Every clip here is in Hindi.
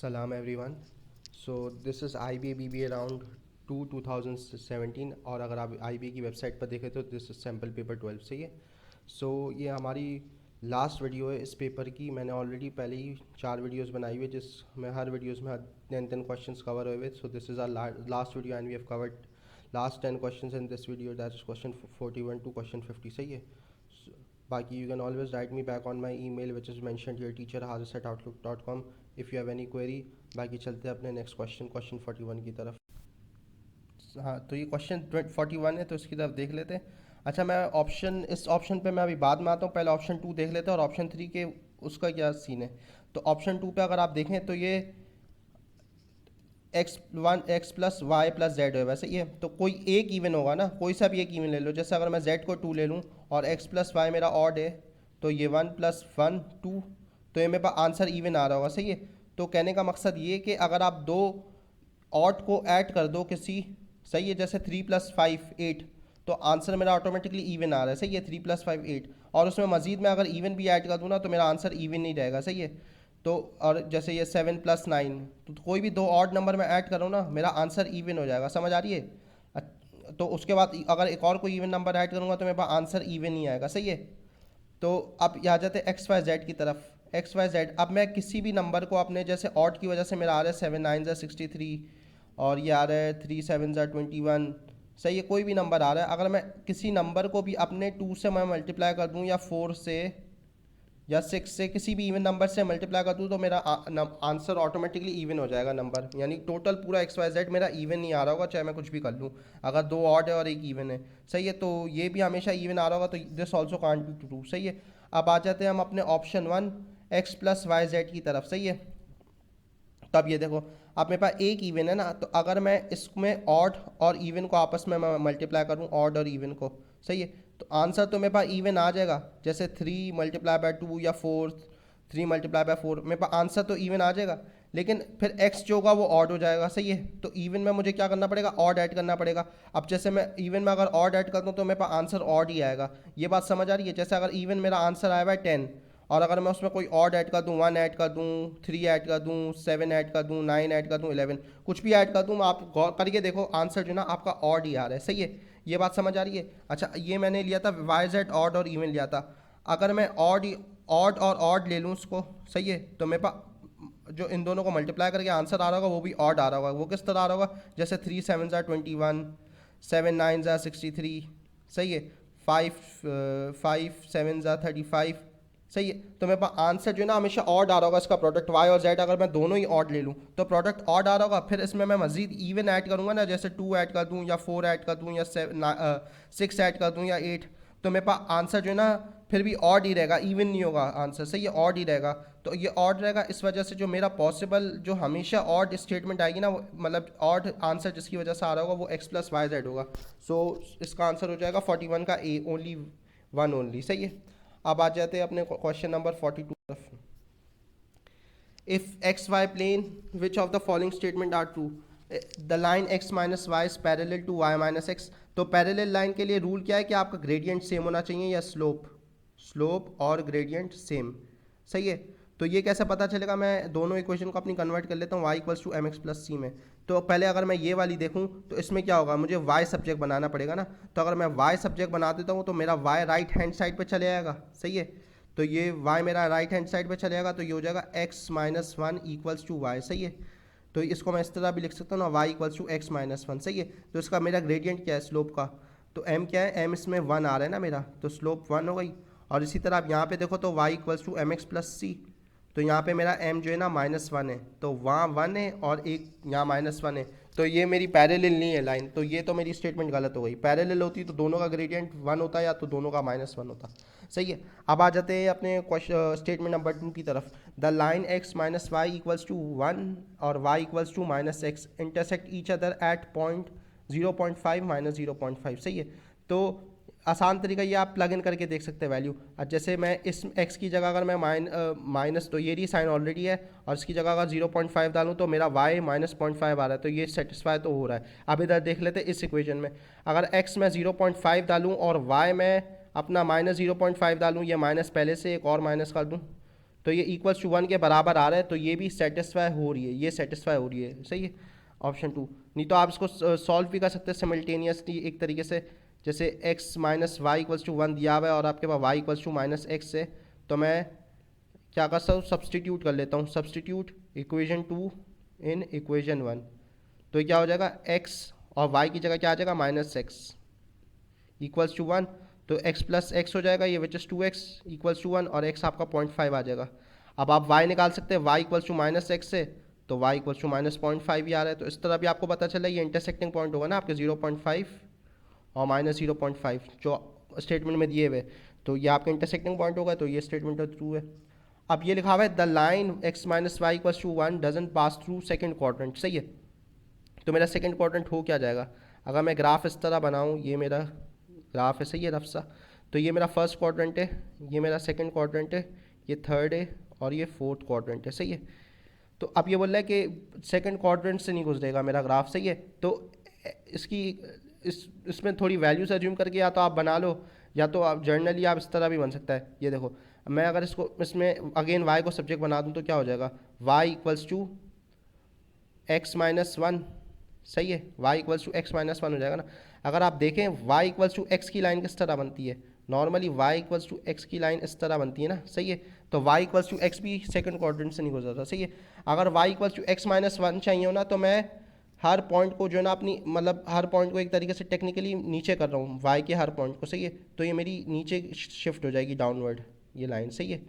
Salam everyone. So this is IBA BBA round 2 2017 और अगर आप IBA की वेबसाइट पर देखें तो दिस इज सैम्पल पेपर 12 सही है। सो ये हमारी लास्ट वीडियो है इस पेपर की। मैंने ऑलरेडी पहले ही 4 वीडियोस बनाई हुई है जिसमें हर वीडियोस में 10 क्वेश्चंस कवर हुए हुए। So this is our last video and we have covered last 10 questions in this video, that is question 41 to question 50 सही है। बाकी you can always write me back on my email which is mentioned here, teacher@outlook.com, if you have any query। बाकी चलते हैं अपने नेक्स्ट क्वेश्चन 41 की तरफ। हाँ, तो ये क्वेश्चन 41 है तो इसकी तरफ देख लेते हैं। अच्छा, मैं इस ऑप्शन पे मैं अभी बाद में आता हूँ, पहले ऑप्शन 2 देख लेते हैं और ऑप्शन 3 के उसका क्या सीन है। तो ऑप्शन 2 पे अगर आप देखें तो ये x plus Y plus Z है, वैसे ये तो कोई एक इवन होगा ना, कोई सा भी एक इवन ले लो। जैसे अगर मैं z को 2 ले लूँ और x प्लस वाई मेरा ऑड है तो ये 1 प्लस 1 2, तो ये मेरे पास आंसर इवन आ रहा होगा सही है। तो कहने का मकसद ये कि अगर आप दो ऑड को ऐड कर दो किसी, सही है, जैसे 3 प्लस 5 8, तो आंसर मेरा ऑटोमेटिकली इवन आ रहा है सही है, 3 प्लस 5 8, और उसमें मजीद मैं अगर इवन भी ऐड कर दूँ ना तो मेरा आंसर इवन नहीं रहेगा सही है। तो और जैसे ये 7 प्लस 9, तो कोई भी दो ऑड नंबर में ऐड करो ना मेरा आंसर इवन हो जाएगा, समझ आ रही है। तो उसके बाद अगर एक और कोई इवन नंबर ऐड करूँगा तो मेरे पास आंसर इवन ही आएगा सही है। तो अब यहाँ जाते हैं एक्स वाई जेड की तरफ। एक्स वाई जेड, अब मैं किसी भी नंबर को अपने, जैसे ऑड की वजह से मेरा आ रहा है 7 9 ज़ा 63 और ये आ रहा है 3 7 ज़ा 21 सही है, कोई भी नंबर आ रहा है। अगर मैं किसी नंबर को भी अपने 2 से मैं मल्टीप्लाई कर दूँ या 4 से या 6 से, किसी भी इवन नंबर से मल्टीप्लाई कर दूँ तो मेरा आंसर ऑटोमेटिकली इवन हो जाएगा नंबर, यानी टोटल पूरा एक्स वाई जेड मेरा इवन नहीं आ रहा होगा चाहे मैं कुछ भी कर लूँ, अगर दो ऑड है और एक इवन है सही है। तो ये भी हमेशा इवन आ रहा होगा, तो this also can't be true सही है। अब आ जाते हैं हम अपने option 1 X plus Y Z की तरफ सही है। तो अब ये देखो, अब मेरे पास एक इवन है ना, तो अगर मैं इसमें ऑड और इवन को आपस में मैं मल्टीप्लाई करूँ, ऑड और इवन को सही है, तो आंसर तो मेरे पास इवन आ जाएगा। जैसे 3 मल्टीप्लाई बाय 2 या 4 3 मल्टीप्लाई बाय 4, मेरे पास आंसर तो इवन आ जाएगा, लेकिन फिर x जो होगा वो ऑड हो जाएगा सही है। तो इवन में मुझे क्या करना पड़ेगा, ऑड ऐड करना पड़ेगा। अब जैसे मैं इवन में अगर ऑड ऐड कर दूँ तो मेरे पास आंसर ऑड ही आएगा, ये बात समझ आ रही है। जैसे अगर इवन मेरा आंसर आया हुआ है 10 और अगर मैं उसमें कोई ऑड ऐड कर दूँ, 1 ऐड कर दूँ, 3 ऐड कर दूँ, 7 ऐड कर दूँ, 9 ऐड कर दूँ, 11, कुछ भी ऐड कर दूँ, आप गौर करके देखो आंसर जो ना आपका ऑड ही आ रहा है सही है, ये बात समझ आ रही है। अच्छा, ये मैंने लिया था वाई जेड ऑड और इवन लिया था। अगर मैं ऑड और ऑड ले लूँ उसको सही है, तो मेरे पास जो इन दोनों को मल्टीप्लाई करके आंसर आ रहा होगा वो भी ऑड आ रहा होगा। वो किस तरह आ रहा होगा, जैसे 3 7 ज़ा 21, 7 9 ज़ा 63 सही है, 5 7 ज़ा 35 सही है। तो मेरे पास आंसर जो है ना हमेशा ऑड आ रहा होगा, इसका प्रोडक्ट वाई और जेड अगर मैं दोनों ही ऑड ले लूँ तो प्रोडक्ट ऑड आ रहा होगा। फिर इसमें मैं मजीद इवन ऐड करूँगा ना, जैसे 2 ऐड कर दूँ या 4 ऐड कर दूँ या 6 ऐड कर दूँ या 8, तो मेरे पास आंसर जो है ना फिर भी ऑड ही रहेगा, इवन नहीं होगा आंसर सही है, ऑड ही रहेगा। तो ये ऑड रहेगा, इस वजह से जो मेरा पॉसिबल जो हमेशा ऑड स्टेटमेंट आएगी ना, मतलब ऑड आंसर जिसकी वजह से आ रहा होगा वो एक्स प्लस वाई जेड होगा। सो इसका आंसर हो जाएगा 41 का ए, ओनली 1 ओनली सही है। अब आ जाते हैं अपने क्वेश्चन नंबर 42 तरफ। If X Y plane which of the following statement are true, the line X minus Y is parallel to Y minus X. तो पैरेलल लाइन के लिए रूल क्या है कि आपका ग्रेडियंट सेम होना चाहिए या स्लोप और ग्रेडियंट सेम सही है। तो ये कैसे पता चलेगा, मैं दोनों इक्वेशन को अपनी कन्वर्ट कर लेता हूँ y equals to M X plus C में। तो पहले अगर मैं ये वाली देखूँ तो इसमें क्या होगा, मुझे y सब्जेक्ट बनाना पड़ेगा ना। तो अगर मैं y सब्जेक्ट बना देता हूँ तो मेरा y राइट हैंड साइड पे चले जाएगा सही है। तो ये y मेरा राइट हैंड साइड पे चले जाएगा, तो ये हो जाएगा x minus 1 equals to Y सही है। तो इसको मैं इस तरह भी लिख सकता हूँ ना, y equals to x minus 1 सही है। तो इसका मेरा ग्रेडियंट क्या है, स्लोप का, तो m क्या है, m इसमें 1 आ रहा है ना मेरा, तो स्लोप 1 हो गई। और इसी तरह आप यहाँ पे देखो तो y equals to M X plus C, तो यहाँ पे मेरा m जो है ना -1 है, तो वहाँ 1 है और एक यहाँ -1 है, तो ये मेरी पैरेलल नहीं है लाइन। तो ये तो मेरी स्टेटमेंट गलत हो गई, पैरेलल होती तो दोनों का ग्रेडियंट 1 होता या तो दोनों का -1 होता सही है। अब आ जाते हैं अपने स्टेटमेंट नंबर 2 की तरफ। The line x minus Y equals to 1 और y equals to minus X intersect each other at point 0.5 minus 0.5 सही है। तो आसान तरीका ये आप प्लग इन करके देख सकते हैं वैल्यू। जैसे मैं इस x की जगह अगर मैं माइनस, तो ये साइन ऑलरेडी है, और इसकी जगह अगर 0.5 डालूँ तो मेरा y -0.5 आ रहा है, तो ये सेटिस्फाई तो हो रहा है। अब इधर देख लेते हैं इस इक्वेशन में, अगर x मैं 0.5 डालूँ और y मैं अपना -0.5 डालूँ, ये माइनस पहले से एक और माइनस कर दूँ, तो ये इक्वल्स टू 1 के बराबर आ रहा है, तो ये भी सेटिस्फाई हो रही है, ये सेटिस्फाई हो रही है, सही है ऑप्शन 2। नहीं तो आप इसको सॉल्व भी कर सकते हैं सिमिल्टेनियसली एक तरीके से, जैसे x minus Y equals to 1 दिया हुआ है और आपके पास y equals to minus X है, तो मैं क्या कर सकता हूँ, सब्सटीट्यूट कर लेता हूँ, सब्सटीट्यूट इक्वेशन 2 इन इक्वेशन 1, तो ये क्या हो जाएगा, x और y की जगह क्या आ जाएगा, माइनस एक्स इक्वल्स टू 1, तो x प्लस एक्स हो जाएगा ये, which is 2x equals to 1, और x आपका 0.5 आ जाएगा। अब आप y निकाल सकते हैं, y equals to minus x से, तो y इक्वल्स टू माइनस 0.5 ही आ रहा है, तो इस तरह भी आपको पता चला ये इंटरसेक्टिंग पॉइंट होगा ना आपके 0.5 और माइनस 0.5 जो स्टेटमेंट में दिए हुए, तो ये आपका इंटरसेक्टिंग पॉइंट होगा, तो ये स्टेटमेंट ट्रू है। अब ये लिखा हुआ है the line x minus Y equals to 1 doesn't pass through second quadrant, सही है, तो मेरा सेकंड क्वाड्रेंट हो क्या जाएगा, अगर मैं ग्राफ इस तरह बनाऊँ, ये मेरा ग्राफ है, सही है रफ सा, तो ये मेरा फर्स्ट क्वाड्रेंट है, ये मेरा सेकंड क्वाड्रेंट है, ये थर्ड है और ये फोर्थ क्वाड्रेंट है, सही है। तो अब ये बोल रहा है कि सेकंड क्वाड्रेंट से नहीं गुजरेगा मेरा ग्राफ, सही है, तो इसकी इसमें थोड़ी वैल्यूज एज्यूम करके या तो आप बना लो, या तो आप जर्नली आप इस तरह भी बन सकता है। ये देखो मैं अगर इसको इसमें अगेन y को सब्जेक्ट बना दूँ तो क्या हो जाएगा, y equals to x minus one, सही है, y equals to x minus one हो जाएगा ना। अगर आप देखें y इक्वल्स टू एक्स की लाइन किस तरह बनती है, normally y equals to x की लाइन इस तरह बनती है ना, सही है, तो y इक्वल्स टू एक्स भी सेकंड क्वाड्रेंट से नहीं गुजरता, सही है। अगर y equals to x minus one चाहिए हो ना, तो मैं हर पॉइंट को जो है ना अपनी मतलब हर पॉइंट को एक तरीके से टेक्निकली नीचे कर रहा हूँ, y के हर पॉइंट को, सही है, तो ये मेरी नीचे शिफ्ट हो जाएगी डाउनवर्ड ये लाइन, सही है,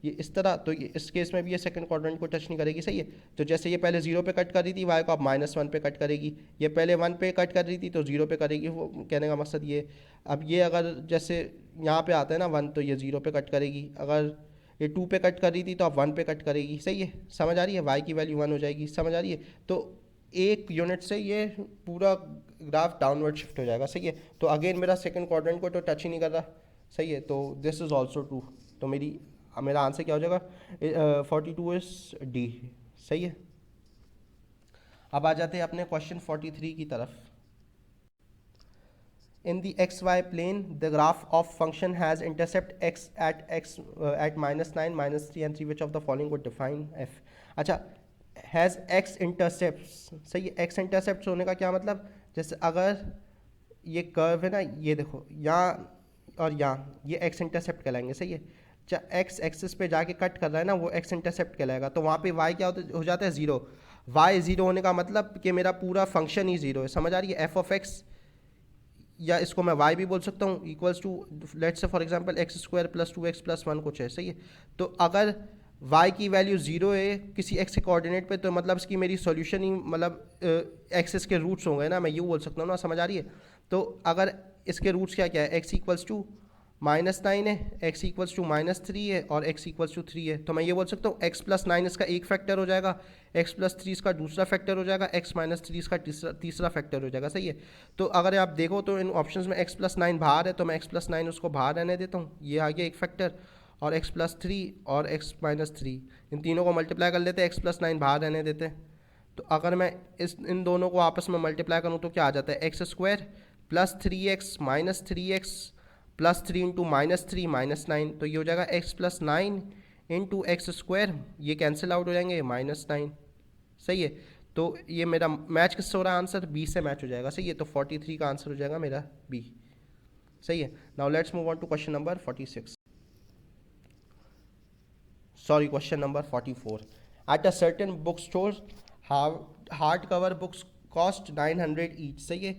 ये इस तरह, तो ये इस केस में भी ये सेकंड क्वाड्रेंट को टच नहीं करेगी, सही है। तो जैसे ये पहले 0 पे कट कर रही थी y को, अब -1 पे कट करेगी, ये पहले 1 पे कट कर रही थी तो 0 पे करेगी, वो कहने का मकसद ये। अब ये अगर जैसे यहाँ पे आता है ना 1, तो ये 0 पे कट करेगी, अगर ये 2 पे कट कर रही थी तो अब 1 पे कट करेगी, सही है, समझ आ रही है, y की वैल्यू 1 हो जाएगी, समझ आ रही है। तो एक यूनिट से ये पूरा ग्राफ डाउनवर्ड शिफ्ट हो जाएगा, सही है। तो अगेन मेरा सेकंड क्वाड्रेंट को तो टच ही नहीं कर रहा, सही है, तो दिस इज़ ऑल्सो ट्रू, तो मेरा आंसर क्या हो जाएगा, 42 इज डी, सही है। अब आ जाते हैं अपने क्वेश्चन 43 की तरफ। In the x Y plane the graph of function has intercept x at -9 -3 and 3 which of the following would define f. अच्छा, हैज़ एक्स इंटरसेप्ट्स, सही है, एक्स इंटरसेप्ट्स होने का क्या मतलब, जैसे अगर ये कर्व है ना, ये देखो यहाँ और यहाँ, ये एक्स इंटरसेप्ट कहलाएंगे, सही है। एक्स एक्सिस पे जाके कट कर रहा है ना, वो एक्स इंटरसेप्ट कहलाएगा, तो वहाँ पे वाई क्या हो जाता है, ज़ीरो। वाई ज़ीरो होने का मतलब कि मेरा पूरा फंक्शन ही ज़ीरो है, समझ आ रही है, एफ ऑफ एक्स, या इसको मैं वाई भी बोल सकता हूँ, equals to let's say for example x square plus 2x plus 1 कुछ है, सही है। तो अगर y की वैल्यू ज़ीरो है किसी x के कोऑर्डिनेट पे, तो मतलब इसकी मेरी सॉल्यूशन ही मतलब एक्सिस के रूट्स होंगे ना, मैं यूँ बोल सकता हूँ ना, समझ आ रही है। तो अगर इसके रूट्स क्या क्या है, x इक्वल्स टू -9 है, x इक्वल्स टू -3 है और x इक्वल्स टू 3 है, तो मैं ये बोल सकता हूँ x प्लस 9 इसका एक फैक्टर हो जाएगा, x प्लस 3 इसका दूसरा फैक्टर हो जाएगा, x माइनस 3 इसका तीसरा फैक्टर हो जाएगा, सही है। तो अगर आप देखो तो इन ऑप्शंस में x प्लस 9 बाहर है, तो मैं x प्लस 9 उसको बाहर रहने देता हूँ, ये आ गया एक फैक्टर, और x प्लस 3 और x माइनस 3 इन तीनों को मल्टीप्लाई कर लेते हैं, x प्लस 9 बाहर रहने देते हैं। तो अगर मैं इन दोनों को आपस में मल्टीप्लाई करूँ तो क्या आ जाता है, x square plus 3x minus 3x plus 3 into -3 -9, तो ये हो जाएगा x plus 9 into x square, ये कैंसिल आउट हो जाएंगे -9, सही है। तो ये मेरा मैच किससे हो रहा है, आंसर बी से मैच हो जाएगा, सही है। तो 43 का आंसर हो जाएगा मेरा बी, सही है। Now let's move on to question number 46, sorry question number 44। At a certain book store hard cover books cost 900 each, सही है,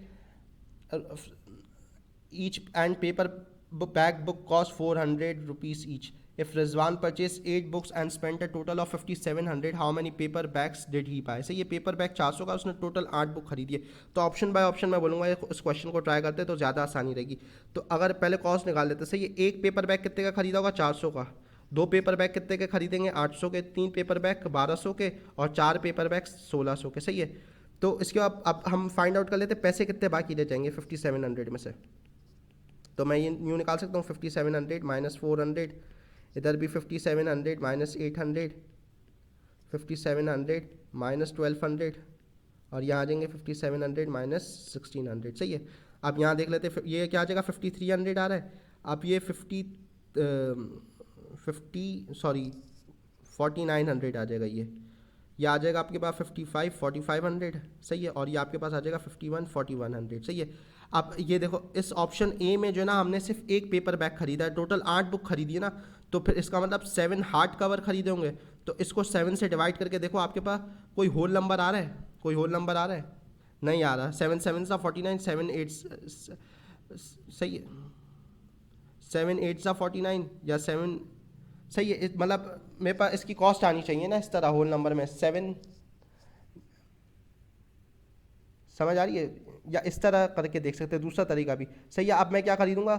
each and paperback book cost 400 rupees each. If Rizwan purchased 8 books and spent a total of 5700, how many paperbacks did he buy? सही है, पेपरबैक 400 का, उसने टोटल 8 बुक खरीदी है। तो ऑप्शन बाय ऑप्शन मैं बोलूँगा इस क्वेश्चन को ट्राई करते तो ज़्यादा आसानी रहेगी। तो अगर पहले कॉस्ट निकाल लेते, सही है, एक पेपरबैक कितने का खरीदा होगा, 400 का, दो पेपरबैक कितने के खरीदेंगे, 800 के, तीन पेपरबैक 1200 के और चार पेपरबैक 1600 के, सही है। तो इसके बाद अब हम फाइंड आउट कर लेते पैसे कितने बाकी रह जाएंगे 5700 में से। तो मैं ये न्यू निकाल सकता हूँ, 5700 माइनस 400, इधर भी 5700 माइनस 800, 5700 माइनस 1200 और यहाँ आ जाएंगे 5700 माइनस 1600, सही है। अब यहाँ देख लेते हैं, ये क्या आ जाएगा, 5300 आ रहा है। अब ये 50 सॉरी 4900 आ जाएगा ये आ जाएगा आपके पास 55 4500, सही है, और ये आपके पास आ जाएगा 51 4100, सही है। अब ये देखो इस ऑप्शन ए में जो है ना हमने सिर्फ एक पेपर बैग खरीदा है, टोटल 8 बुक खरीदी है ना, तो फिर इसका मतलब 7 हार्ड कवर खरीदे होंगे। तो इसको 7 से डिवाइड करके देखो आपके पास कोई होल नंबर आ रहा है, कोई होल नंबर आ रहा है, नहीं आ रहा। 7 7 सा 49, 7 8, सही है, 7 8 सा 49 या 7, सही है। मतलब मेरे पास इसकी कॉस्ट आनी चाहिए ना इस तरह होल नंबर में 7, समझ आ रही है, या इस तरह करके देख सकते हैं, दूसरा तरीका भी सही है। अब मैं क्या खरीदूंगा,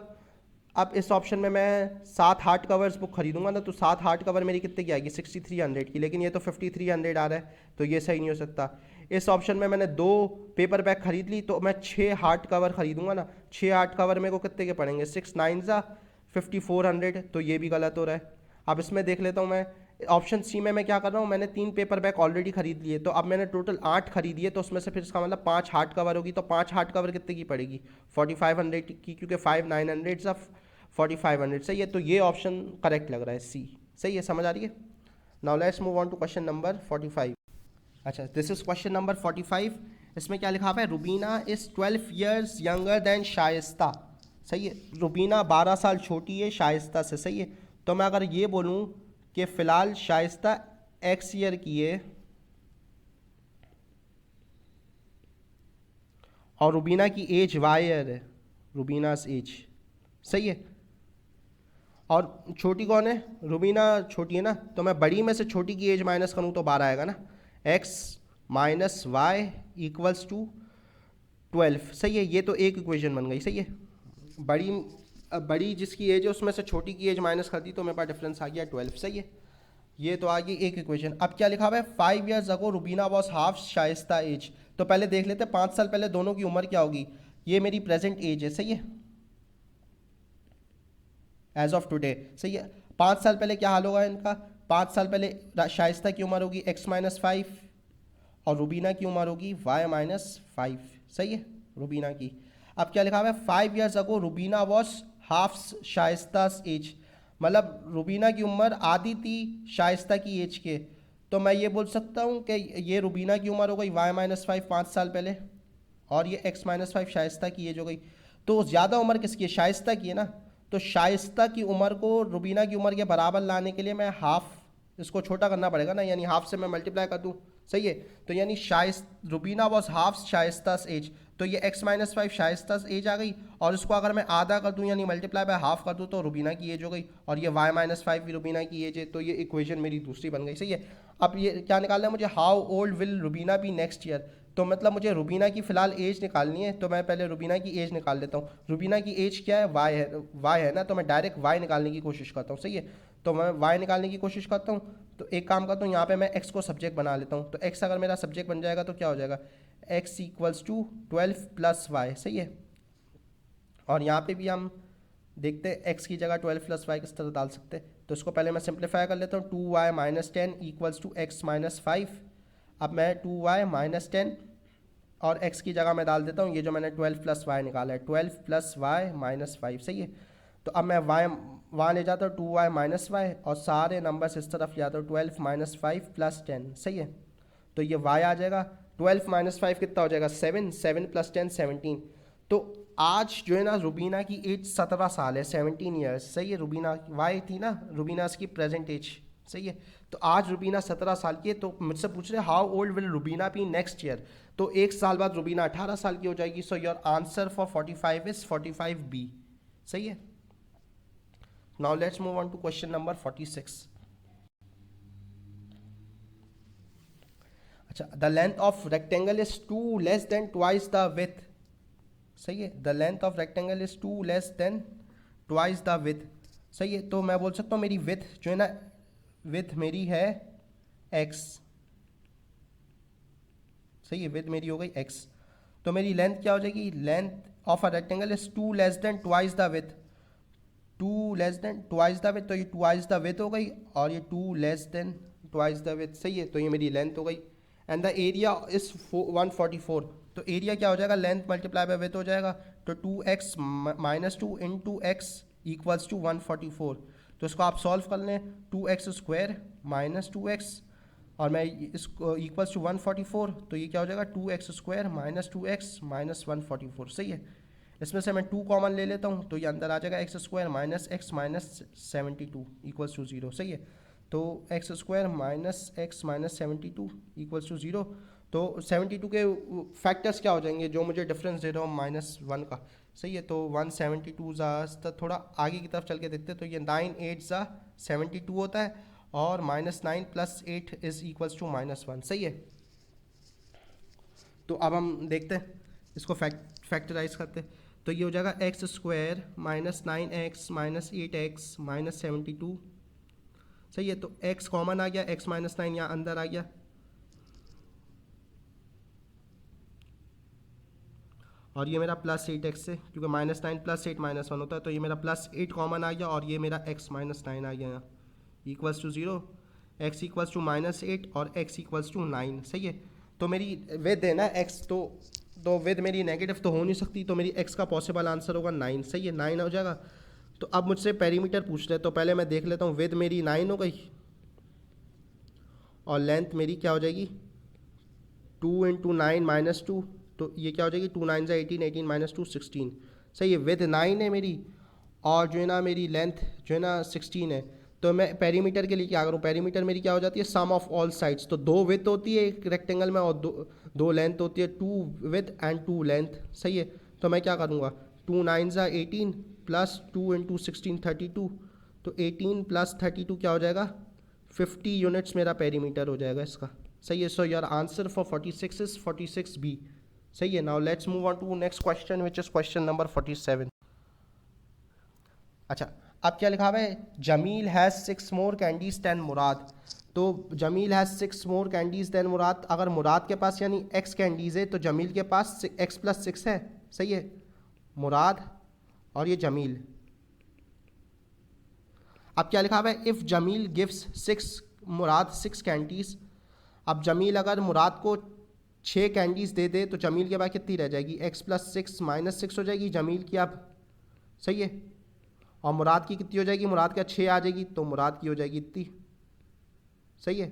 अब इस ऑप्शन में मैं 7 हार्ड कवर्स बुक खरीदूंगा ना, तो 7 हार्ड कवर मेरी कितने की आएगी 6300 की, लेकिन ये तो 5300 आ रहा है, तो ये सही नहीं हो सकता। इस ऑप्शन में मैंने 2 पेपर बैग खरीद ली, तो मैं 6 हार्ड कवर खरीदूंगा ना, 6 हार्ड कवर मेरे को कितने के पड़ेंगे 6 9 ज़ा 5400, तो ये भी गलत हो रहा है। अब इसमें देख लेता हूँ मैं, ऑप्शन सी में मैं क्या कर रहा हूँ, मैंने 3 पेपर बैग ऑलरेडी खरीद लिए, तो अब मैंने टोटल 8 खरीदी है, तो उसमें से फिर इसका मतलब 5 हार्ड कवर होगी, तो 5 हार्ड कवर कितने की पड़ेगी 4500 की, क्योंकि 5 900 सा 4500, सही है। तो ये ऑप्शन करेक्ट लग रहा है सी, सही है, समझ आ रही है। Now let's move on to question number 45। अच्छा, दिस इज क्वेश्चन नंबर 45। इसमें क्या लिखा हुआ है, Rubina is 12 years younger than Shaista, सही है। रुबीना 12 साल छोटी है शाइस्ता से, सही है। तो मैं अगर ये बोलूँ कि फ़िलहाल शाइस्ता एक्स ईयर की है और रुबीना की एज वाई ईयर है, रुबीनास एज, सही है। और छोटी कौन है, रुबीना छोटी है ना, तो मैं बड़ी में से छोटी की एज माइनस करूँ तो 12 आएगा ना, x minus Y equals to 12, सही है। ये तो एक इक्वेशन बन गई, सही है। बड़ी जिसकी एज है उसमें से छोटी की एज माइनस कर दी, तो मेरे पास डिफरेंस आ गया 12, सही है। ये तो आ गई एक इक्वेशन। अब क्या लिखा हुआ है, 5 years ago Rubina was half Shaista age. तो पहले देख लेते हैं 5 साल पहले दोनों की उम्र क्या होगी। ये मेरी प्रेजेंट एज है, सही है, एज ऑफ टुडे, सही है। 5 साल पहले क्या हाल होगा इनका, 5 साल पहले शाइस्ता की उम्र होगी x माइनस 5 और रुबीना की उम्र होगी y माइनस 5, सही है, रुबीना की। अब क्या लिखा हुआ है, 5 years ago Rubina was half Shaista's age, मतलब रुबीना की उम्र आधी थी शाइस्ता की एज के। तो मैं ये बोल सकता हूँ कि ये रुबीना की उम्र हो गई y माइनस 5 5 साल पहले, और ये x माइनस 5 शाइस्ता की एज हो गई। तो ज़्यादा उम्र किसकी है, शाइस्ता की है ना। तो शाइस्ता की उम्र को रुबीना की उम्र के बराबर लाने के लिए मैं हाफ इसको छोटा करना पड़ेगा ना, यानी हाफ से मैं मल्टीप्लाई कर दूँ, सही है। तो यानी Rubina was half Shaista's as, तो ये x माइनस 5 शाइस्तास एज आ गई, और इसको अगर मैं आधा कर दूँ यानी मल्टीप्लाई बाय हाफ कर दूँ तो रुबीना की एज हो गई, और ये y माइनस 5 भी रुबीना की एज है, तो ये इक्वेशन मेरी दूसरी बन गई, सही है। अब ये क्या निकालना है मुझे, how old will Rubina be next year. तो मतलब मुझे रुबीना की फ़िलहाल एज निकालनी है, तो मैं पहले रुबीना की एज निकाल लेता हूँ। रुबीना की एज क्या है, वाई है ना, तो मैं डायरेक्ट वाई निकालने की कोशिश करता हूँ, सही है। तो मैं वाई निकालने की कोशिश करता हूँ, तो एक काम करता हूँ यहाँ पे मैं एक्स को सब्जेक्ट बना लेता हूँ। तो एक्स अगर मेरा सब्जेक्ट बन जाएगा तो क्या हो जाएगा, x equals to 12 plus y, सही है। और यहाँ पे भी हम देखते हैं एक्स की जगह 12 प्लस वाई किस तरह डाल सकते हैं। तो इसको पहले मैं सिंप्लीफाई कर लेता हूँ, 2y minus 10 equals to x minus 5। अब मैं 2y माइनस 10 और x की जगह मैं डाल देता हूँ ये जो मैंने 12 प्लस वाई निकाला है, 12 प्लस वाई माइनस 5, सही है। तो अब मैं y वहाँ ले जाता हूँ 2y माइनस वाई, और सारे नंबर्स इस तरफ ले आता हूँ 12 माइनस 5 प्लस 10, सही है। तो ये y आ जाएगा, 12 माइनस 5 कितना हो जाएगा 7, 7 प्लस 10 17। तो आज जो है ना रुबीना की एज 17 साल है, 17 ईयर्स, सही है। रुबीना वाई थी ना रुबीना की प्रेजेंट एज, सही है। तो आज रुबीना 17 साल की है, तो मुझसे पूछ रहे how old will Rubina be next year. तो एक साल बाद रुबीना 18 साल की हो जाएगी। So your answer for 45 is 45B, सही है। Now let's move on to question number 46। अच्छा, the length of rectangle is 2 less than twice the width, सही है। The length of rectangle is 2 less than twice the width, सही है। तो मैं बोल सकता हूँ मेरी विथ जो है ना, विथ मेरी है x, सही है, विथ मेरी हो गई x। तो मेरी लेंथ क्या हो जाएगी, length of a rectangle is 2 less than twice the with, 2 less than twice the with, तो ये ट्वाइस द विथ हो गई, और ये 2 less than twice the width, सही है। तो ये मेरी लेंथ हो गई। एंड द एरिया इज 144, तो एरिया क्या हो जाएगा, लेंथ मल्टीप्लाई बाय विथ हो जाएगा, तो 2x minus 2 into x equals to 144। तो इसको आप सॉल्व कर लें, 2x² माइनस 2x और मैं इसको इक्वल्स टू 144, तो ये क्या हो जाएगा 2x² माइनस 2x माइनस 144, सही है। इसमें से मैं 2 कॉमन ले लेता हूँ, तो ये अंदर आ जाएगा x² minus x minus 72 equals to 0, सही है। तो x² minus x minus 72 equals to 0। तो 72 के फैक्टर्स क्या हो जाएंगे जो मुझे डिफरेंस दे रहा हूँ -1 का, सही है। तो 172 ज़ा थोड़ा आगे की तरफ चल के देखते हैं, तो ये 9 8 ज़ा 72 होता है और -9 + 8 इज़ इक्वल्स टू -1, सही है। तो अब हम देखते हैं इसको फैक्टराइज करते हैं, तो ये हो जाएगा x² minus 9x minus 8x minus 72, सही है। तो x कॉमन आ गया, x माइनस 9 यहाँ अंदर आ गया और ये मेरा +8x है, क्योंकि -9 + 8 -1 होता है, तो ये मेरा +8 कॉमन आ गया और ये मेरा x माइनस 9 आ गया यहाँ equals to 0, x equals to -8 और x इक्वल्स टू 9, सही है। तो मेरी विद है ना x, तो विद मेरी नेगेटिव तो हो नहीं सकती, तो मेरी x का पॉसिबल आंसर होगा 9, सही है, 9 हो जाएगा। तो अब मुझसे पेरीमीटर पूछ रहे, तो पहले मैं देख लेता हूँ, विद मेरी 9 हो गई और लेंथ मेरी क्या हो जाएगी 2 × 9 - 2, तो ये क्या हो जाएगी 2 9 18, 18 - 2 16, सही है। विद 9 है मेरी और जो है ना मेरी लेंथ जो है ना 16 है, तो मैं पेरीमीटर के लिए क्या करूँ, पेरीमीटर मेरी क्या हो जाती है सम ऑफ ऑल साइड्स, तो 2 विथ होती है एक रेक्टेंगल में और दो लेंथ होती है, 2 विथ एंड 2 लेंथ, सही है। तो मैं क्या करूँगा 2 9 18 + 2 × 16 32, तो 18 + 32 क्या हो जाएगा 50 यूनिट्स मेरा पेरीमीटर हो जाएगा इसका, सही है। So your answer for 46 is 46B, सही है। Now let's move on to next question which is question number 47। अच्छा, अब क्या लिखा हुआ है, Jamil has 6 more candies than Murad. तो Jamil has 6 more candies than Murad, अगर मुराद के पास यानी x कैंडीज़ है तो जमील के पास x + 6 है, सही है। मुराद और ये जमील। अब क्या लिखा हुआ है, if Jamil gives 6 Murad 6 candies. अब जमील अगर मुराद को 6 कैंडीज़ दे दे तो जमील के बाद कितनी रह जाएगी, x + 6 -6 हो जाएगी जमील की अब, सही है। और मुराद की कितनी हो जाएगी, मुराद का 6 आ जाएगी, तो मुराद की हो जाएगी इतनी, सही है।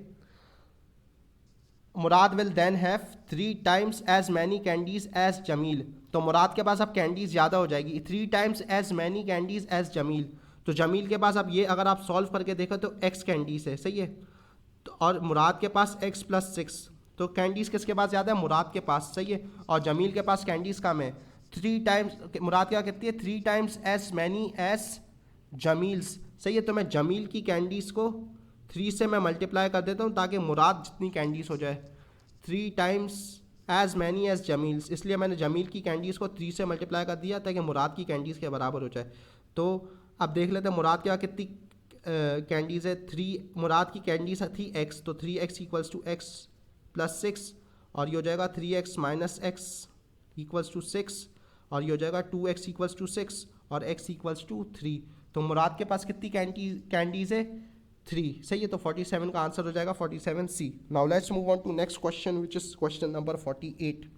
Murad will then have 3 times as many candies as Jamil, तो मुराद के पास अब कैंडीज ज़्यादा हो जाएगी, 3 times as many candies as Jamil. तो जमील के पास अब ये अगर आप सॉल्व करके देखो तो x कैंडीज है, सही है। तो और मुराद के पास x + 6, तो कैंडीज़ किसके पास ज़्यादा है, मुराद के पास, सही है। और जमील के पास कैंडीज़ कम है, 3 टाइम्स, मुराद क्या कहती है 3 टाइम्स एज मैनी एज जमील्स, सही है। तो मैं जमील की कैंडीज़ को 3 से मैं मल्टीप्लाई कर देता हूँ ताकि मुराद जितनी कैंडीज़ हो जाए, 3 टाइम्स एज मैनी एज जमील्स, इसलिए मैंने जमील की कैंडीज़ को 3 से मल्टीप्लाई कर दिया ताकि मुराद की कैंडीज़ के बराबर हो जाए। तो अब देख लेते हैं मुराद के कितनी कैंडीज़ है, 3, मुराद की कैंडीज़ थी x, तो 3x इक्वल्स टू x + 6 और ये हो जाएगा 3x - x इक्वल्स टू 6 और ये हो जाएगा 2x इक्वल्स टू 6 और x इक्वल्स टू 3। तो मुराद के पास कितनी कैंडीज़ है 3, सही है। तो 47 का आंसर हो जाएगा 47C। Now let's move on to next question which is question number 48।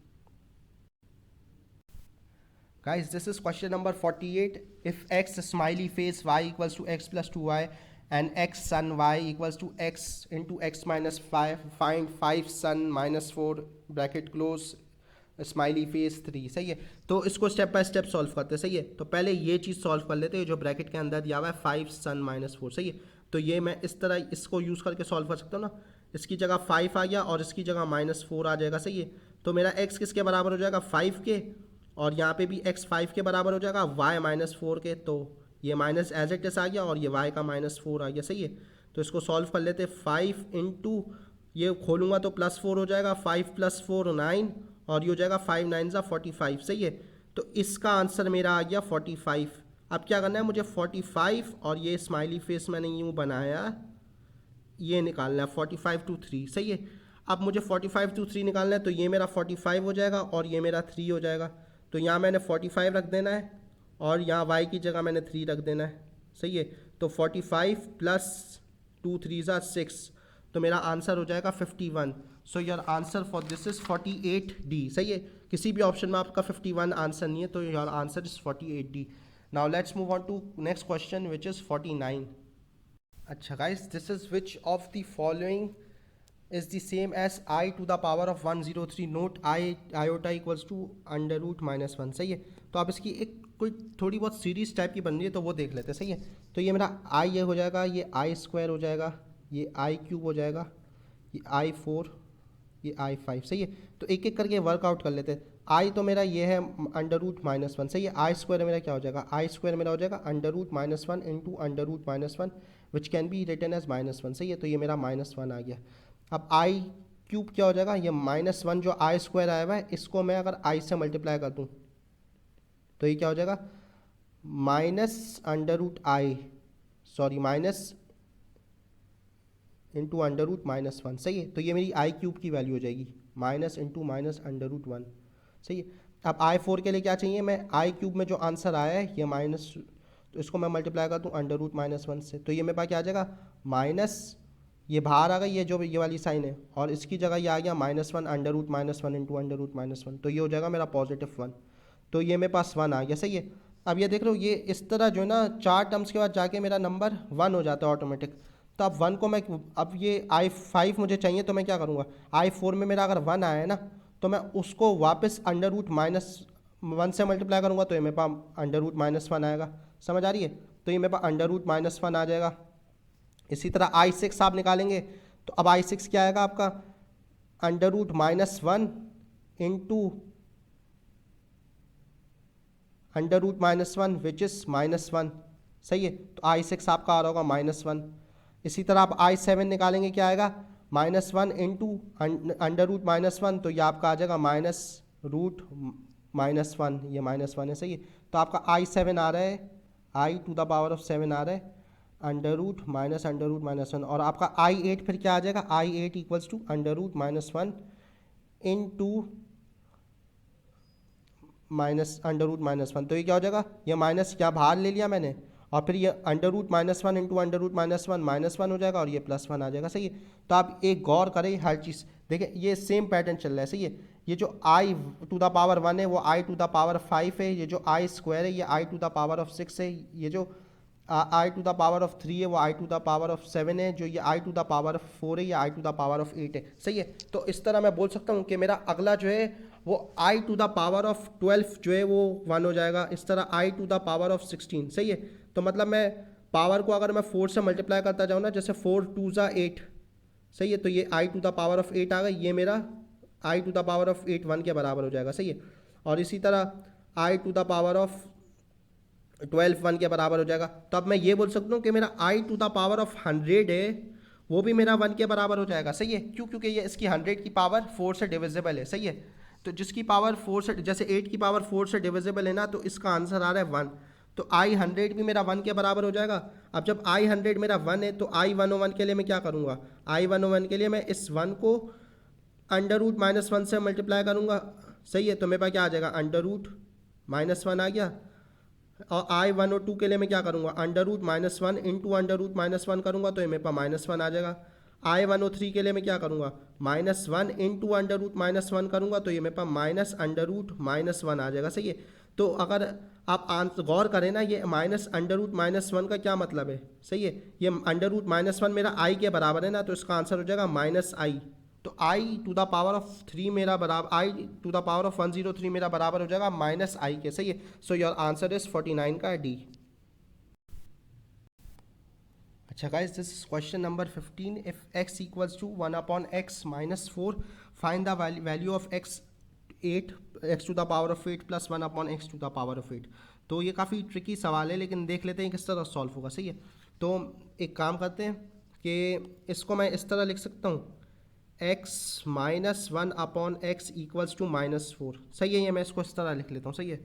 Guys, this is question number 48. If x smiley face y equals to x + 2y and x sun y equals to x into x - 5, find 5 sun - 4 bracket close smiley face 3, सही है। तो इसको स्टेप बाय स्टेप सॉल्व करते हैं, सही है। तो पहले ये चीज़ सॉल्व कर लेते हैं जो ब्रैकेट के अंदर दिया हुआ है 5 sun - 4, सही है। तो ये मैं इस तरह इसको यूज़ करके सॉल्व कर सकता हूँ ना, इसकी जगह 5 आ गया और इसकी जगह -4 आ जाएगा, सही है। तो मेरा x किसके बराबर हो जाएगा 5 के और यहाँ पे भी x 5 के बराबर हो जाएगा, y -4 के, तो ये माइनस एज इट इज आ गया और ये y का -4 आ गया, सही है। तो इसको सॉल्व कर लेते, 5 × ये खोलूँगा तो +4 हो जाएगा, 5 + 4 9 और ये हो जाएगा 5 9 = 45, सही है। तो इसका आंसर मेरा आ गया 45। अब क्या करना है मुझे 45 और ये स्माइली फेस मैंने यूँ बनाया, ये निकालना है 45 to 3, सही है। अब मुझे 45 to 3 निकालना है, तो ये मेरा 45 हो जाएगा और ये मेरा 3 हो जाएगा। तो यहाँ मैंने 45 रख देना है और यहाँ y की जगह मैंने 3 रख देना है, सही है। तो 45 + 2 3 = 6, तो मेरा आंसर हो जाएगा 51। सो your answer for this is 48D, सही है। किसी भी ऑप्शन में आपका 51 आंसर नहीं है, तो your answer is 48D। Now let's move on to next question which is 49। अच्छा guys, this is which of the following is the same as i to the power of 103 note i iota equals to under root minus one. सही है, तो आप इसकी एक कोई थोड़ी बहुत सीरीज टाइप की बन रही है तो वो देख लेते हैं। सही है, तो ये मेरा आई ये हो जाएगा, ये आई स्क्वायर हो जाएगा, ये आई क्यूब हो जाएगा, ये आई फोर, ये आई फाइव। सही है, तो एक एक करके वर्कआउट कर लेते हैं। आई तो मेरा ये है अंडर रूट माइनस वन। सही है, आई स्क्वायर मेरा क्या हो जाएगा, आई स्क्वायर मेरा हो जाएगा under root minus one into under root minus one which can be written as minus one. सही है, तो ये मेरा माइनस वन आ गया। अब आई क्यूब क्या हो जाएगा, ये माइनस वन जो आई स्क्वायर आया हुआ है इसको मैं अगर आई से मल्टीप्लाई कर दूँ तो ये क्या हो जाएगा, minus under root i, sorry minus into under root minus one. सही है, तो ये मेरी आई क्यूब की वैल्यू हो जाएगी, minus into minus under root one. सही है, अब आई फोर के लिए क्या चाहिए, मैं आई क्यूब में जो आंसर आया है ये माइनस, तो इसको मैं मल्टीप्लाई कर दूँ अंडर रूट माइनस वन से, तो ये मेरे पास क्या आ जाएगा, माइनस ये बाहर आ गई, ये जो ये वाली साइन है, और इसकी जगह ये आ गया minus one under root minus one into under root minus one, तो ये हो जाएगा मेरा पॉजिटिव वन। तो ये मेरे पास वन आ गया। सही है, अब ये देख लो, ये इस तरह जो है ना चार टर्म्स के बाद जाके मेरा नंबर वन हो जाता है ऑटोमेटिक। तो अब वन को मैं, अब ये आई फाइव मुझे चाहिए तो मैं क्या करूँगा, आई फोर में मेरा अगर वन आया है ना तो मैं उसको वापस अंडर रूट माइनस वन से मल्टीप्लाई करूँगा तो ये मेरे पास अंडर रूट माइनस वन आएगा। समझ आ रही है, तो ये मेरे पास अंडर रूट माइनस वन आ जाएगा। इसी तरह आई सिक्स आप निकालेंगे तो अब आई सिक्स क्या आएगा आपका, under root minus one into under root minus one which is minus one. सही है, तो आई सिक्स आपका आ रहा होगा माइनस वन। इसी तरह आप आई सेवन निकालेंगे क्या आएगा, minus one into under root minus one, तो ये आपका आ जाएगा माइनस रूट माइनस वन, ये माइनस वन है। सही है, तो आपका आई सेवन आ रहा है, i to the power of seven आ रहा है अंडर रूट माइनस वन, और आपका आई एट फिर क्या आ जाएगा, i eight equals to under root minus one into minus under root minus one. तो ये क्या हो जाएगा, ये माइनस क्या बाहर ले लिया मैंने, और फिर ये under root minus one into under root minus one हो जाएगा, और ये प्लस वन आ जाएगा। सही है, तो आप एक गौर करें हर चीज़, देखिए ये सेम पैटर्न चल रहा है। सही है, ये जो i to the power one है वो i to the power five है, ये जो आई स्क्वायर है ये i to the power of six है, ये जो i to the power of three है वो i to the power of seven है, जो ये i to the power of four है ये i to the power of eight है। सही है, तो इस तरह मैं बोल सकता हूँ कि मेरा अगला जो है वो i to the power of 12 जो है वो वन हो जाएगा। इस तरह i to the power of 16। सही है, तो मतलब मैं पावर को अगर मैं फोर से मल्टीप्लाई करता जाऊँ ना, जैसे फोर टू ज़ा एट। सही है, तो ये i to the power of eight आ गई, ये मेरा i to the power of eight one के बराबर हो जाएगा। सही है, और इसी तरह i to the power of 12 one के बराबर हो जाएगा। तो अब मैं ये बोल सकता हूँ कि मेरा i to the power of 100 है वो भी मेरा वन के बराबर हो जाएगा। सही है, क्यों, क्योंकि ये इसकी 100 की पावर 4 से डिविजिबल है। सही है, तो जिसकी पावर 4 से, जैसे 8 की पावर 4 से डिविजिबल है ना, तो इसका आंसर आ रहा है वन, तो आई 100 भी मेरा वन के बराबर हो जाएगा। अब जब आई 100 मेरा वन है तो आई 101 के लिए मैं क्या करूँगा, आई 101 के लिए मैं इस वन को अंडर रूट माइनस वन से मल्टीप्लाई करूँगा। सही है, तो मेरे पास क्या आ जाएगा, अंडर रूट माइनस वन आ गया, और आई 102 के लिए मैं क्या करूँगा, under root minus one into under root minus one करूँगा तो ये मेरे पास माइनस वन आ जाएगा। आई 103 के लिए मैं क्या करूँगा, minus one into under root minus one करूँगा तो ये मेरे पास minus under root minus one आ जाएगा। सही है, तो अगर आप गौर करें ना, ये minus under root minus one का क्या मतलब है। सही है, ये अंडर रूट माइनस वन मेरा आई के बराबर है ना, तो इसका आंसर हो जाएगा माइनस आई। तो i to the power of three मेरा बराबर, i to the power of 103 मेरा बराबर हो जाएगा माइनस आई के। सही है, सो योर आंसर इज 49 का डी। अच्छा guys, this is question number 15। If x equals to 1 upon x minus 4 find the value of x 8 x to the power of 8 plus 1 upon x to the power of 8। तो ये काफ़ी ट्रिकी सवाल है, लेकिन देख लेते हैं किस तरह सॉल्व होगा। सही है, तो एक काम करते हैं कि इसको मैं इस तरह लिख सकता हूँ, x minus one upon x equals to minus four. सही है, ये मैं इसको इस तरह लिख लेता हूँ। सही है,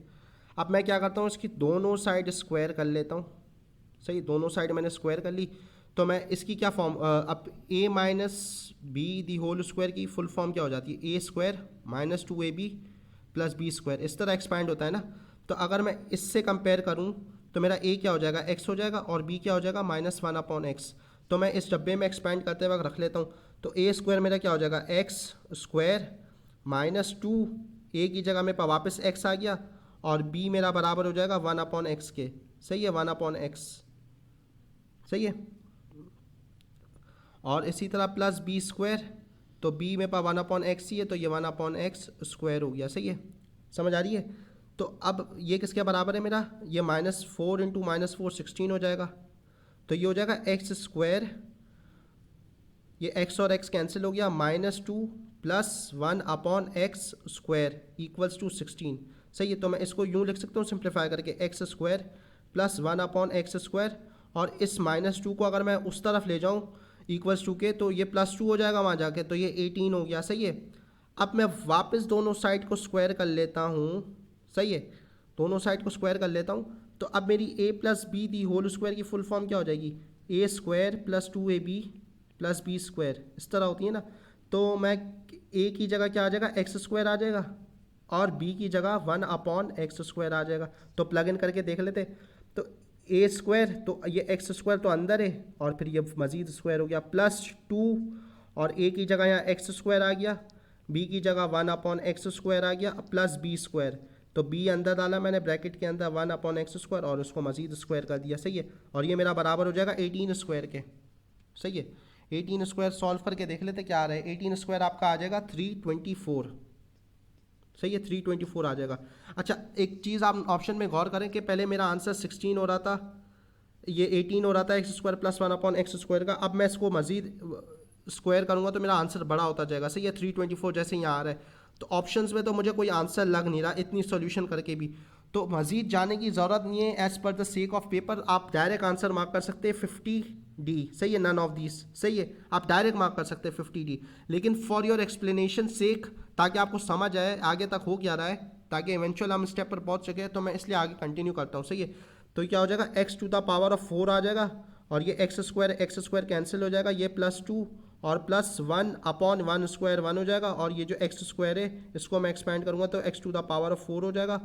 अब मैं क्या करता हूँ, इसकी दोनों साइड स्क्वायर कर लेता हूँ। सही, दोनों साइड मैंने स्क्वायर कर ली, तो मैं इसकी क्या फॉर्म, अब a minus B the whole square की फुल फॉर्म क्या हो जाती है, A square minus 2ab plus B square, इस तरह एक्सपैंड होता है ना। तो अगर मैं इससे कंपेयर करूँ तो मेरा a क्या हो जाएगा, x हो जाएगा, और b क्या हो जाएगा, माइनस वन अपॉन एक्स। तो मैं इस डब्बे में एक्सपैंड करते वक्त रख लेता हूँ, तो a स्क्वायर मेरा क्या हो जाएगा, एक्स स्क्वायर माइनस टू, ए की जगह मेरे पास वापस x आ गया, और b मेरा बराबर हो जाएगा 1 अपॉन एक्स के। सही है, 1 अपॉन एक्स। सही है, और इसी तरह प्लस बी स्क्वायर, तो बी मेरे पास 1/x ही है, तो ये 1/x स्क्वायर हो गया। सही है, समझ आ रही है। तो अब ये किसके बराबर है मेरा, ये -4 × -4 16 हो जाएगा। तो ये हो जाएगा एक्स स्क्वायर, ये x और x कैंसिल हो गया, -2 + 1/x स्क्वायर इक्वल्स टू 16। सही है, तो मैं इसको यूँ लिख सकता हूँ सिंप्लीफाई करके, x स्क्वायर + 1/x स्क्वायर, और इस -2 को अगर मैं उस तरफ ले जाऊँ इक्वल्स टू के, तो ये +2 हो जाएगा वहाँ जाके, तो ये 18 हो गया। सही है, अब मैं वापस दोनों साइड को स्क्वायर कर लेता हूँ। सही है, दोनों साइड को स्क्वायर कर लेता हूँ, तो अब मेरी a + b the whole square की फुल फॉर्म क्या हो जाएगी, a² + 2ab + b स्क्वायर, इस तरह होती है ना। तो मैं a की जगह क्या आ जाएगा, x स्क्वायर आ जाएगा, और b की जगह 1/x स्क्वायर आ जाएगा। तो प्लग इन करके देख लेते, तो a स्क्वायर, तो ये x स्क्वायर तो अंदर है, और फिर ये मज़ीद स्क्वायर हो गया, +2, और a की जगह यहाँ x स्क्वायर आ गया, b की जगह 1/x स्क्वायर आ गया, + b स्क्वायर, तो b अंदर डाला मैंने ब्रैकेट के अंदर 1/x स्क्वायर, और उसको मज़ीद स्क्वायर कर दिया। सही है, और ये मेरा बराबर हो जाएगा 18 स्क्वायर के। सही है, 18 स्क्वायर सॉल्व करके देख लेते क्या आ रहा है। 18 स्क्वायर आपका आ जाएगा 324। सही है, 324 आ जाएगा। अच्छा, एक चीज़ आप ऑप्शन में गौर करें कि पहले मेरा आंसर 16 हो रहा था, ये 18 हो रहा था x स्क्वायर + 1/x स्क्वायर का। अब मैं इसको मज़ीद स्क्वायर करूँगा तो मेरा आंसर बड़ा होता जाएगा। सही है, 324 जैसे यहाँ आ रहा है, तो ऑप्शंस में तो मुझे कोई आंसर लग नहीं रहा इतनी सॉल्यूशन करके भी, तो मज़ीद जाने की ज़रूरत नहीं है। As per the sake of paper आप डायरेक्ट आंसर मार्क कर सकते हैं 50D। सही है, नन ऑफ दीज। सही है, आप डायरेक्ट मार्क कर सकते हैं 50D, लेकिन फॉर योर एक्सप्लेनेशन सेक, ताकि आपको समझ आए आगे तक हो क्या रहा है, ताकि इवेंचुअल हम स्टेप पर पहुंच सके, तो मैं इसलिए आगे कंटिन्यू करता हूँ। सही है, तो क्या हो जाएगा, x⁴ आ जाएगा, और ये x स्क्वायर कैंसिल हो जाएगा, ये +2 और +1/1 स्क्वायर 1 हो जाएगा, और ये जो x स्क्वायर है इसको मैं एक्सपेंड करूँगा तो x⁴ हो जाएगा,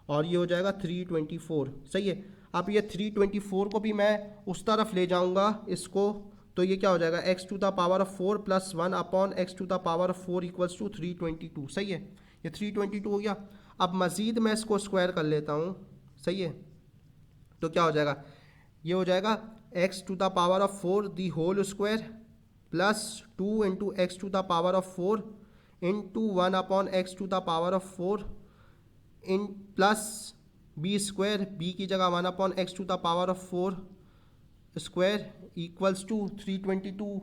और ये हो जाएगा 324। सही है, अब ये 324 को भी मैं उस तरफ ले जाऊंगा इसको, तो ये क्या हो जाएगा, x⁴ + 1/x⁴ इक्वल्स टू 322। सही है, ये 322 हो गया। अब मज़ीद मैं इसको स्क्वायर कर लेता हूँ। सही है, तो क्या हो जाएगा, ये हो जाएगा x⁴ the whole square +2 × x⁴ into 1/x⁴ इन प्लस b स्क्वायर, b की जगह 1/x⁴ स्क्वायर इक्वल्स टू 322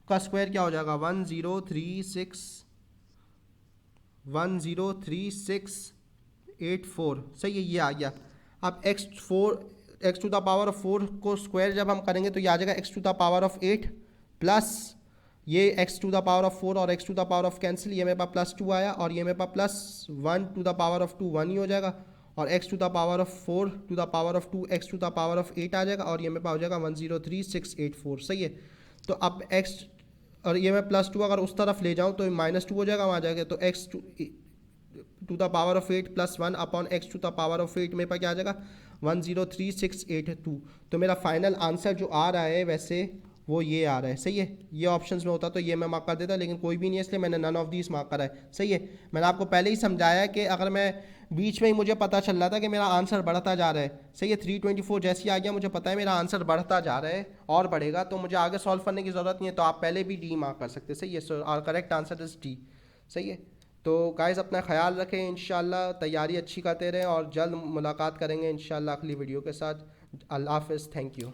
का स्क्वायर क्या हो जाएगा, 103684। सही है, ये आ गया। अब x⁴ को स्क्वायर जब हम करेंगे तो ये आ जाएगा x⁴ प्लस ये x⁴ और x⁴ कैंसिल, ये मेरे पास +2 आया, और ये मेरे पास +1⁴ 1 ही हो जाएगा, और x⁴ 4 x⁴ आ जाएगा, और ये मेरे पास हो जाएगा 103684। सही है, तो अब x, और ये मैं +2 अगर उस तरफ ले जाऊँ तो -2 हो जाएगा वहाँ जाके, तो x⁴ + 1/x⁴ मेरे पास क्या आ जाएगा, 103682। तो मेरा फाइनल आंसर जो आ रहा है वैसे वो ये आ रहा है। सही है, ये ऑप्शंस में होता तो ये मैं मार्क कर देता, लेकिन कोई भी नहीं है इसलिए मैंने नन ऑफ दीज मार्क करा है। सही है, मैंने आपको पहले ही समझाया कि अगर मैं बीच में ही मुझे पता चल रहा था कि मेरा आंसर बढ़ता जा रहा है। सही है, 324 जैसे ही आ गया मुझे पता है मेरा आंसर बढ़ता जा रहा है और बढ़ेगा, तो मुझे आगे सॉल्व करने की ज़रूरत नहीं है, तो आप पहले भी डी मार्क कर सकते हैं। सही है, so our correct answer is D. सही है, तो गाइस अपना ख्याल रखें, इंशाल्लाह तैयारी अच्छी करते रहें, और जल्द मुलाकात करेंगे इंशाल्लाह अगली वीडियो के साथ। अल्लाह हाफ़िज़, थैंक यू।